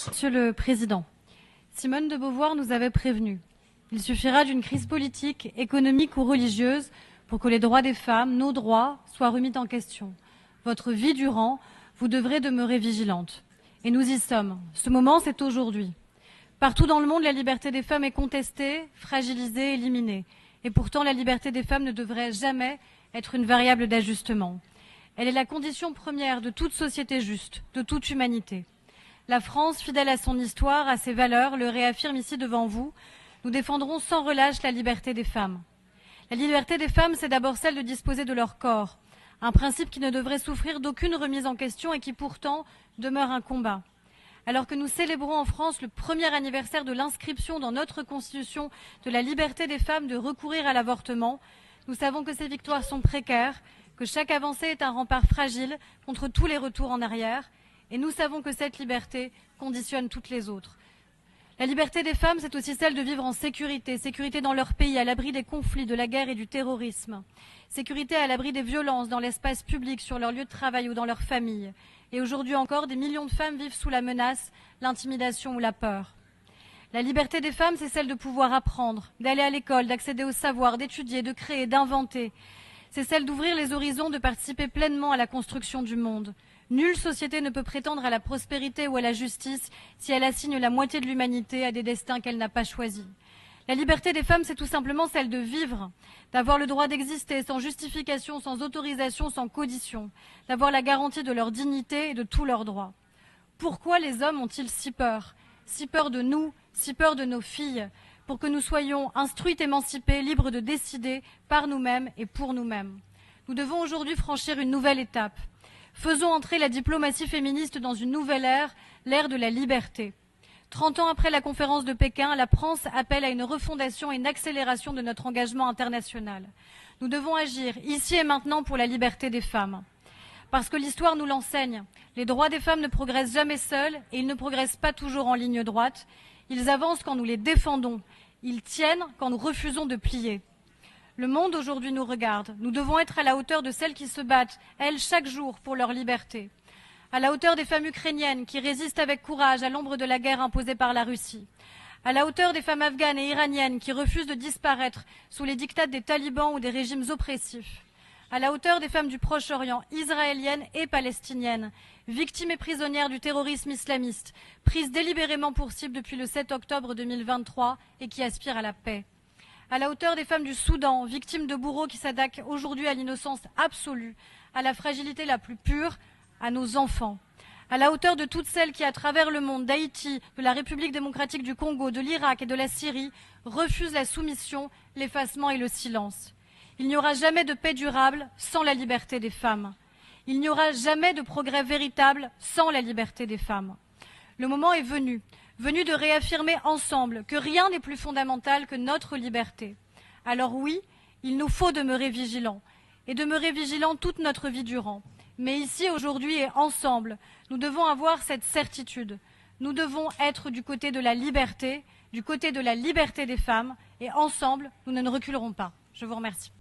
Monsieur le Président, Simone de Beauvoir nous avait prévenus. Il suffira d'une crise politique, économique ou religieuse pour que les droits des femmes, nos droits, soient remis en question. Votre vie durant, vous devrez demeurer vigilante. Et nous y sommes. Ce moment, c'est aujourd'hui. Partout dans le monde, la liberté des femmes est contestée, fragilisée, éliminée. Et pourtant, la liberté des femmes ne devrait jamais être une variable d'ajustement. Elle est la condition première de toute société juste, de toute humanité. La France, fidèle à son histoire, à ses valeurs, le réaffirme ici devant vous. Nous défendrons sans relâche la liberté des femmes. La liberté des femmes, c'est d'abord celle de disposer de leur corps, un principe qui ne devrait souffrir d'aucune remise en question et qui pourtant demeure un combat. Alors que nous célébrons en France le premier anniversaire de l'inscription dans notre Constitution de la liberté des femmes de recourir à l'avortement, nous savons que ces victoires sont précaires, que chaque avancée est un rempart fragile contre tous les retours en arrière, et nous savons que cette liberté conditionne toutes les autres. La liberté des femmes, c'est aussi celle de vivre en sécurité, sécurité dans leur pays, à l'abri des conflits, de la guerre et du terrorisme, sécurité à l'abri des violences dans l'espace public, sur leur lieu de travail ou dans leur famille. Et aujourd'hui encore, des millions de femmes vivent sous la menace, l'intimidation ou la peur. La liberté des femmes, c'est celle de pouvoir apprendre, d'aller à l'école, d'accéder au savoir, d'étudier, de créer, d'inventer. C'est celle d'ouvrir les horizons, de participer pleinement à la construction du monde. Nulle société ne peut prétendre à la prospérité ou à la justice si elle assigne la moitié de l'humanité à des destins qu'elle n'a pas choisis. La liberté des femmes, c'est tout simplement celle de vivre, d'avoir le droit d'exister sans justification, sans autorisation, sans caution, d'avoir la garantie de leur dignité et de tous leurs droits. Pourquoi les hommes ont-ils si peur de nous, si peur de nos filles, pour que nous soyons instruites, émancipées, libres de décider par nous-mêmes et pour nous-mêmes? Nous devons aujourd'hui franchir une nouvelle étape. Faisons entrer la diplomatie féministe dans une nouvelle ère, l'ère de la liberté. 30 ans après la conférence de Pékin, la France appelle à une refondation et une accélération de notre engagement international. Nous devons agir ici et maintenant pour la liberté des femmes. Parce que l'histoire nous l'enseigne, les droits des femmes ne progressent jamais seuls et ils ne progressent pas toujours en ligne droite. Ils avancent quand nous les défendons, ils tiennent quand nous refusons de plier. Le monde aujourd'hui nous regarde. Nous devons être à la hauteur de celles qui se battent, elles, chaque jour, pour leur liberté. À la hauteur des femmes ukrainiennes qui résistent avec courage à l'ombre de la guerre imposée par la Russie. À la hauteur des femmes afghanes et iraniennes qui refusent de disparaître sous les diktats des talibans ou des régimes oppressifs. À la hauteur des femmes du Proche-Orient, israéliennes et palestiniennes, victimes et prisonnières du terrorisme islamiste, prises délibérément pour cible depuis le 7 octobre 2023 et qui aspirent à la paix. À la hauteur des femmes du Soudan, victimes de bourreaux qui s'attaquent aujourd'hui à l'innocence absolue, à la fragilité la plus pure, à nos enfants. À la hauteur de toutes celles qui, à travers le monde, d'Haïti, de la République démocratique du Congo, de l'Irak et de la Syrie, refusent la soumission, l'effacement et le silence. Il n'y aura jamais de paix durable sans la liberté des femmes. Il n'y aura jamais de progrès véritable sans la liberté des femmes. Le moment est venu de réaffirmer ensemble que rien n'est plus fondamental que notre liberté. Alors oui, il nous faut demeurer vigilants, et demeurer vigilants toute notre vie durant. Mais ici, aujourd'hui et ensemble, nous devons avoir cette certitude. Nous devons être du côté de la liberté des femmes, et ensemble, nous ne reculerons pas. Je vous remercie.